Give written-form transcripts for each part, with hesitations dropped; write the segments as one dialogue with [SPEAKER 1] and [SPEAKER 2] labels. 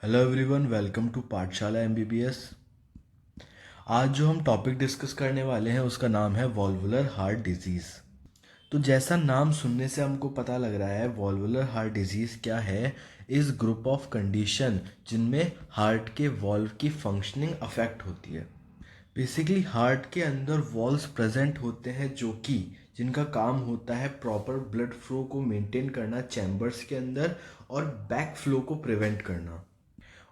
[SPEAKER 1] Hello everyone, welcome to पाठशाला MBBS. आज जो हम टॉपिक डिस्कस करने वाले हैं उसका नाम है वॉल्वुलर हार्ट डिजीज़। तो जैसा नाम सुनने से हमको पता लग रहा है, वॉल्वुलर हार्ट डिजीज़ क्या है? इस ग्रुप ऑफ कंडीशन जिनमें हार्ट के वॉल्व की फंक्शनिंग अफेक्ट होती है। बेसिकली हार्ट के अंदर वॉल्व्स प्रेजेंट होते हैं जो कि जिनका काम होता है प्रॉपर ब्लड फ्लो को मेंटेन करना चैम्बर्स के अंदर और बैक फ्लो को प्रिवेंट करना।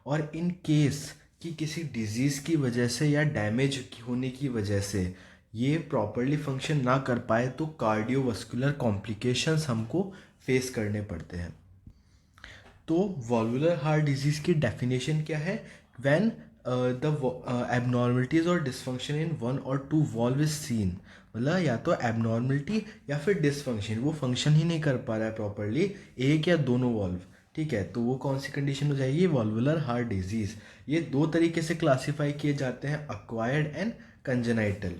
[SPEAKER 1] और इन केस कि किसी डिजीज़ की वजह से या डैमेज होने की वजह से ये प्रॉपरली फंक्शन ना कर पाए तो कार्डियोवास्कुलर कॉम्प्लिकेशंस हमको फेस करने पड़ते हैं। तो वॉल्वुलर हार्ट डिजीज़ की डेफिनेशन क्या है? व्हेन द एबनॉर्मलिटीज़ और डिसफंक्शन इन वन और टू वॉल्व इज सीन, मतलब या तो एबनॉर्मलिटी या फिर डिसफंक्शन, वो फंक्शन ही नहीं कर पा रहा है प्रॉपरली, एक या दोनों वॉल्व। ठीक है, तो वो कौन सी कंडीशन हो जाएगी? वॉल्वुलर हार्ट डिजीज़। ये दो तरीके से क्लासीफाई किए जाते हैं, अक्वायर्ड एंड कंजेनाइटल।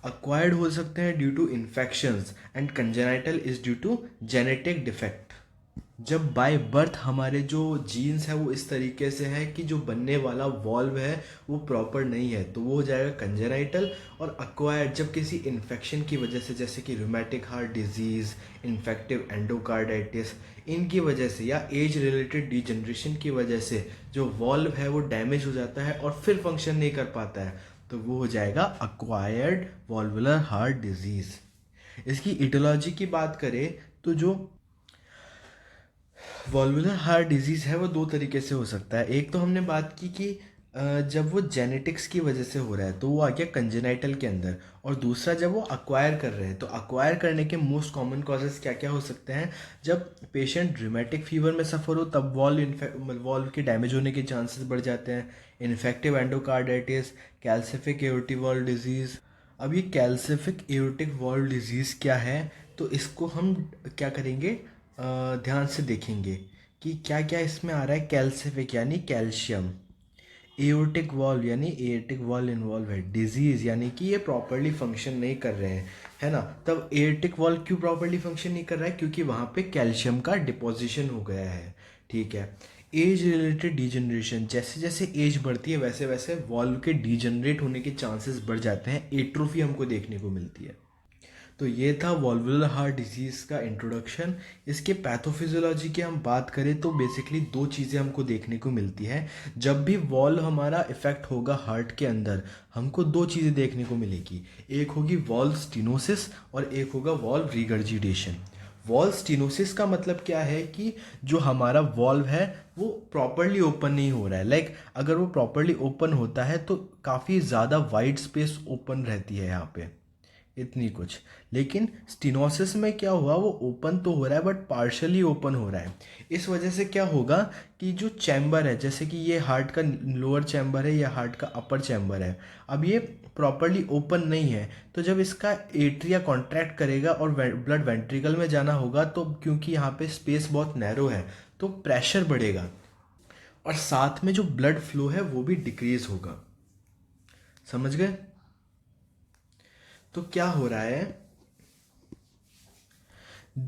[SPEAKER 1] अक्वायर्ड हो सकते हैं due to infections and congenital is due to genetic defect. जब बाय बर्थ हमारे जो जीन्स है वो इस तरीके से है कि जो बनने वाला वॉल्व है वो प्रॉपर नहीं है, तो वो हो जाएगा कंजेनाइटल। और अक्वायर्ड जब किसी इन्फेक्शन की वजह से, जैसे कि rheumatic heart disease, infective endocarditis, इनकी वजह से या एज रिलेटेड डिजनरेशन की वजह से जो वॉल्व है वो डैमेज हो जाता है और फिर फंक्शन नहीं कर पाता है, तो वो हो जाएगा अक्वायर्ड वॉल्वुलर हार्ट डिजीज़। इसकी इटियोलॉजी की बात करें तो जो वॉल्वुलर हार्ट डिजीज़ है वो दो तरीके से हो सकता है। एक तो हमने बात की कि जब वो जेनेटिक्स की वजह से हो रहा है तो वो आ गया कंजेनाइटल के अंदर, और दूसरा जब वो अक्वायर कर रहे हैं। तो अक्वायर करने के मोस्ट कॉमन कॉजेज़ क्या क्या हो सकते हैं? जब पेशेंट रूमेटिक फीवर में सफ़र हो तब वॉल्व के डैमेज होने के चांसेस बढ़ जाते हैं। Infective endocarditis, calcific aortic valve disease. अब ये कैल्सिफिक एओर्टिक वॉल्व डिजीज़ क्या है? तो इसको हम क्या करेंगे, ध्यान से देखेंगे कि क्या क्या इसमें आ रहा है। कैल्सिफिक यानी कैल्शियम, एओर्टिक वॉल्व यानी एओर्टिक वॉल्व इन्वॉल्व है, डिजीज़ यानी कि ये प्रॉपरली फंक्शन नहीं कर रहे हैं, है ना। तब एओर्टिक वॉल्व क्यों प्रॉपरली फंक्शन नहीं कर रहा है? क्योंकि वहाँ पे कैल्शियम का डिपोजिशन हो गया है। ठीक है। एज रिलेटेड डिजनरेशन, जैसे जैसे एज बढ़ती है वैसे वैसे वॉल्व के डिजनरेट होने के चांसेस बढ़ जाते हैं, एट्रोफी हमको देखने को मिलती है। तो ये था वॉल्वुलर हार्ट डिजीज़ का इंट्रोडक्शन। इसके पैथोफिजियोलॉजी की हम बात करें तो बेसिकली दो चीज़ें हमको देखने को मिलती है। जब भी वॉल्व हमारा इफेक्ट होगा हार्ट के अंदर, हमको दो चीज़ें देखने को मिलेगी। एक होगी वॉल्व स्टीनोसिस और एक होगा वॉल्व रिगर्जिटेशन। वॉल्व स्टीनोसिस का मतलब क्या है कि जो हमारा वॉल्व है वो प्रॉपरली ओपन नहीं हो रहा है। अगर वो प्रॉपरली ओपन होता है तो काफ़ी ज़्यादा वाइड स्पेस ओपन रहती है यहाँ पे, इतनी कुछ। लेकिन स्टिनोसिस में क्या हुआ, वो ओपन तो हो रहा है बट पार्शली ओपन हो रहा है। इस वजह से क्या होगा कि जो चैम्बर है, जैसे कि ये हार्ट का लोअर चैम्बर है या हार्ट का अपर चैम्बर है, अब ये प्रॉपरली ओपन नहीं है, तो जब इसका एट्रिया कॉन्ट्रैक्ट करेगा और ब्लड वेंट्रिकल में जाना होगा, तो क्योंकि यहाँ पे स्पेस बहुत नैरो है तो प्रेशर बढ़ेगा और साथ में जो ब्लड फ्लो है वो भी डिक्रीज होगा। समझ गए? तो क्या हो रहा है,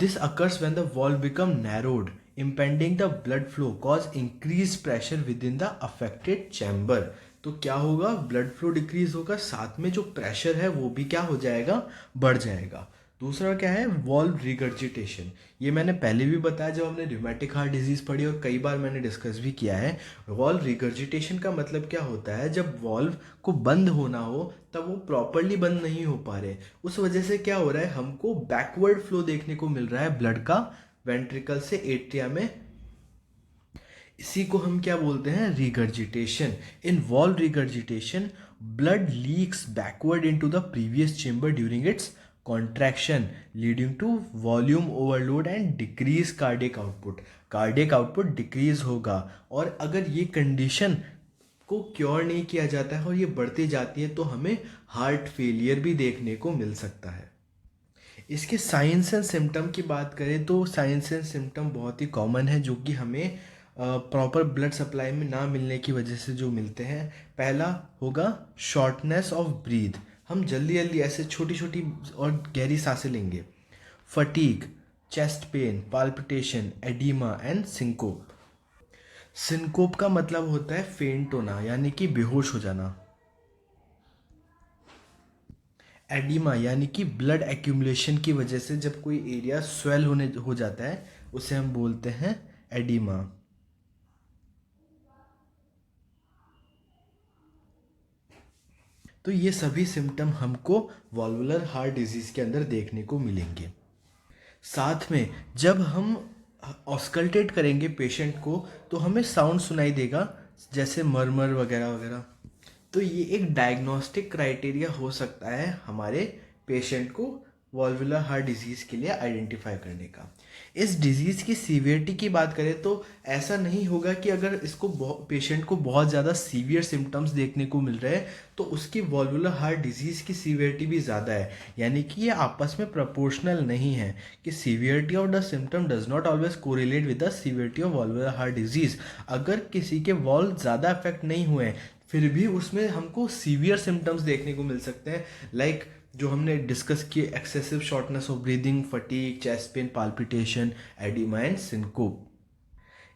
[SPEAKER 1] this occurs when the valve become narrowed, impeding the blood flow, cause increased pressure within the affected chamber। तो क्या होगा, ब्लड फ्लो डिक्रीज होगा, साथ में जो प्रेशर है वो भी क्या हो जाएगा, बढ़ जाएगा। दूसरा क्या है, वॉल्व रिगर्जिटेशन। ये मैंने पहले भी बताया जब हमने रिमेटिक हार्ट डिजीज पढ़ी, और कई बार मैंने डिस्कस भी किया है। वॉल्व रिगर्जिटेशन का मतलब क्या होता है, जब वॉल्व को बंद होना हो तब वो प्रॉपरली बंद नहीं हो पा रहे, उस वजह से क्या हो रहा है, हमको बैकवर्ड फ्लो देखने को मिल रहा है ब्लड का वेंट्रिकल से एट्रिया में। इसी को हम क्या बोलते हैं, regurgitation. In valve regurgitation, blood leaks backward into the previous chamber during its contraction, leading to volume overload and decrease cardiac output. Cardiac output decrease होगा, और अगर ये कंडीशन को क्योर नहीं किया जाता है और ये बढ़ती जाती है तो हमें हार्ट फेलियर भी देखने को मिल सकता है। इसके साइंस एंड सिम्टम की बात करें तो साइंस एंड सिम्टम बहुत ही कॉमन है जो कि हमें प्रॉपर ब्लड सप्लाई में ना मिलने की वजह से जो मिलते हैं। पहला होगा शॉर्टनेस ऑफ ब्रीथ, हम जल्दी जल्दी ऐसे छोटी छोटी और गहरी सांसें लेंगे। Fatigue, chest pain, palpitation, oedema and syncope. Syncope का मतलब होता है फेंट होना, यानी कि बेहोश हो जाना। एडिमा यानी कि ब्लड एक्यूमुलेशन की वजह से जब कोई एरिया स्वेल होने हो जाता है, उसे हम बोलते हैं एडिमा। तो ये सभी सिम्टम हमको वॉल्वुलर हार्ट डिजीज़ के अंदर देखने को मिलेंगे। साथ में जब हम ऑस्कल्टेट करेंगे पेशेंट को, तो हमें साउंड सुनाई देगा, जैसे मरमर वगैरह वगैरह। तो ये एक डायग्नोस्टिक क्राइटेरिया हो सकता है हमारे पेशेंट को वॉल्वुलर हार्ट डिजीज़ के लिए आइडेंटिफाई करने का। इस डिज़ीज़ की सीवियरिटी की बात करें तो ऐसा नहीं होगा कि अगर इसको पेशेंट को बहुत ज़्यादा सीवियर सिम्टम्स देखने को मिल रहे हैं तो उसकी वॉल्वुलर हार्ट डिजीज़ की सीवियरिटी भी ज़्यादा है। यानी कि ये आपस में प्रोपोर्शनल नहीं है कि severity of the symptom does not always correlate with the severity of valvular heart disease. अगर किसी के वॉल्व ज़्यादा अफेक्ट नहीं हुए हैं फिर भी उसमें हमको सीवियर सिम्टम्स देखने को मिल सकते हैं, लाइक जो हमने डिस्कस किए, excessive shortness of breathing, fatigue, chest pain, palpitation, oedema and syncope.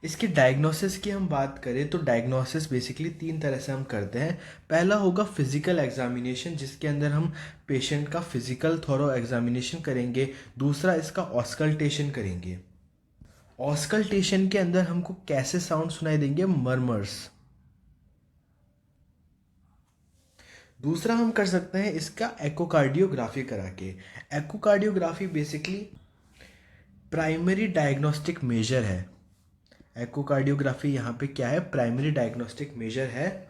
[SPEAKER 1] इसकी डायग्नोसिस की हम बात करें तो डायग्नोसिस बेसिकली 3 तरह से हम करते हैं। पहला होगा फिजिकल एग्जामिनेशन, जिसके अंदर हम पेशेंट का फिजिकल थॉरो एग्जामिनेशन करेंगे। दूसरा इसका ऑस्कल्टेशन करेंगे। ऑस्कल्टेशन के अंदर हमको कैसे साउंड सुनाई देंगे? मर्मर्स। दूसरा हम कर सकते हैं इसका एकोकार्डियोग्राफी करा के। Echocardiography basically primary diagnostic measure है। एकोकार्डियोग्राफी यहाँ पे क्या है? प्राइमरी डायग्नोस्टिक मेजर है,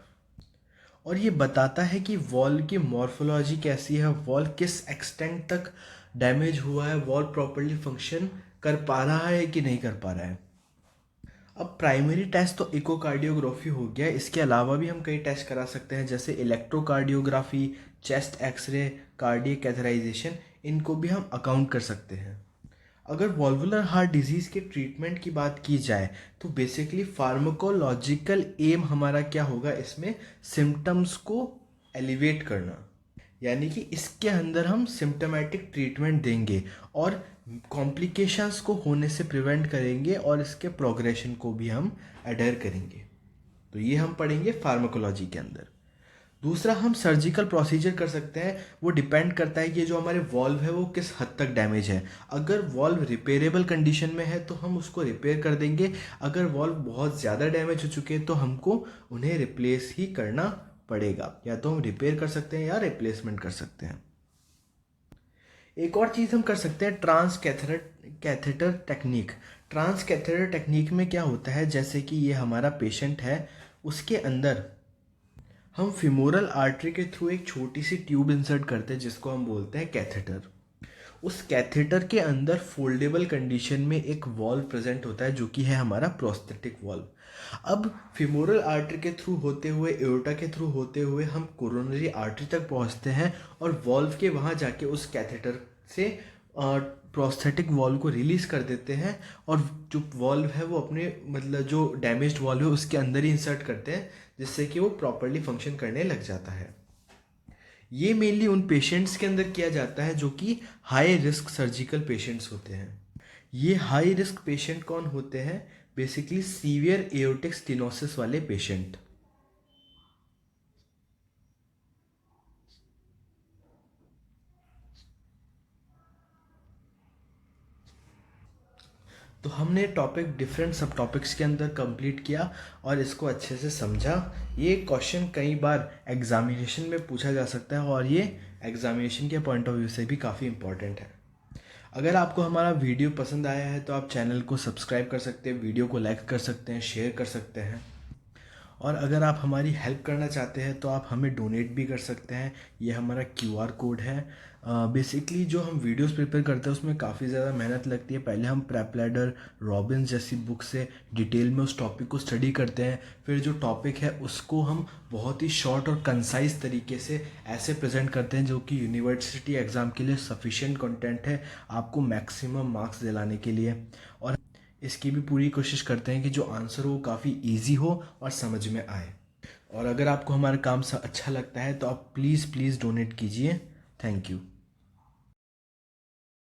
[SPEAKER 1] और ये बताता है कि वॉल्व की मॉर्फोलॉजी कैसी है, वॉल्व किस एक्सटेंट तक डैमेज हुआ है, वॉल्व प्रॉपर्ली फंक्शन कर पा रहा है कि नहीं कर पा रहा है। अब प्राइमरी टेस्ट तो इकोकार्डियोग्राफी हो गया, इसके अलावा भी हम कई टेस्ट करा सकते हैं, जैसे electrocardiography, chest X ray, cardiac catheterization, इनको भी हम अकाउंट कर सकते हैं। अगर वॉल्वुलर हार्ट डिजीज़ के ट्रीटमेंट की बात की जाए तो बेसिकली फार्माकोलॉजिकल एम हमारा क्या होगा इसमें? सिम्टम्स को एलिवेट करना, यानी कि इसके अंदर हम सिम्टोमेटिक ट्रीटमेंट देंगे और कॉम्प्लिकेशंस को होने से प्रिवेंट करेंगे और इसके प्रोग्रेशन को भी हम अडेयर करेंगे। तो ये हम पढ़ेंगे फार्माकोलॉजी के अंदर। दूसरा हम सर्जिकल प्रोसीजर कर सकते हैं। वो डिपेंड करता है कि जो हमारे वॉल्व है वो किस हद तक डैमेज है। अगर वॉल्व रिपेयरेबल कंडीशन में है तो हम उसको रिपेयर कर देंगे। अगर वॉल्व बहुत ज़्यादा डैमेज हो चुके हैं तो हमको उन्हें रिप्लेस ही करना पड़ेगा, या तो हम रिपेयर कर सकते हैं या रिप्लेसमेंट कर सकते हैं। एक और चीज़ हम कर सकते हैं, transcatheter technique. Transcatheter technique में क्या होता है, जैसे कि ये हमारा पेशेंट है, उसके अंदर हम फिमोरल आर्टरी के थ्रू एक छोटी सी ट्यूब इंसर्ट करते हैं जिसको हम बोलते हैं कैथेटर। उस कैथेटर के अंदर फोल्डेबल कंडीशन में एक वॉल्व प्रेजेंट होता है जो कि है हमारा प्रोस्थेटिक वॉल्व। अब फिमोरल आर्टरी के थ्रू होते हुए, एओर्टा के थ्रू होते हुए हम कोरोनरी आर्टरी तक पहुंचते हैं और वॉल्व के वहां जाके उस कैथेटर से प्रोस्थेटिक वॉल्व को रिलीज कर देते हैं, और जो वॉल्व है वो अपने मतलब जो डैमेज्ड वॉल्व है उसके अंदर ही इंसर्ट करते हैं, जिससे कि वो प्रॉपरली फंक्शन करने लग जाता है। ये मेनली उन पेशेंट्स के अंदर किया जाता है जो कि हाई रिस्क सर्जिकल पेशेंट्स होते हैं। ये हाई रिस्क पेशेंट कौन होते हैं? बेसिकली सीवियर एओर्टिक स्टेनोसिस वाले पेशेंट। तो हमने टॉपिक डिफरेंट सब टॉपिक्स के अंदर कंप्लीट किया और इसको अच्छे से समझा। ये क्वेश्चन कई बार एग्जामिनेशन में पूछा जा सकता है और ये एग्जामिनेशन के पॉइंट ऑफ व्यू से भी काफ़ी इंपॉर्टेंट है। अगर आपको हमारा वीडियो पसंद आया है तो आप चैनल को सब्सक्राइब कर सकते हैं, वीडियो को लाइक कर सकते हैं, शेयर कर सकते हैं, और अगर आप हमारी हेल्प करना चाहते हैं तो आप हमें डोनेट भी कर सकते हैं। ये हमारा क्यूआर कोड है। बेसिकली जो हम वीडियोस प्रिपेयर करते हैं उसमें काफ़ी ज़्यादा मेहनत लगती है। पहले हम प्रेप लैडर, रॉबिन्स जैसी बुक से डिटेल में उस टॉपिक को स्टडी करते हैं, फिर जो टॉपिक है उसको हम बहुत ही शॉर्ट और कंसाइज तरीके से ऐसे प्रेजेंट करते हैं जो कि यूनिवर्सिटी एग्ज़ाम के लिए सफिशिएंट कंटेंट है आपको मैक्सिमम मार्क्स दिलाने के लिए। और इसकी भी पूरी कोशिश करते हैं कि जो आंसर हो वो काफ़ी इजी हो और समझ में आए। और अगर आपको हमारा काम अच्छा लगता है तो आप प्लीज़ डोनेट कीजिए। Thank you.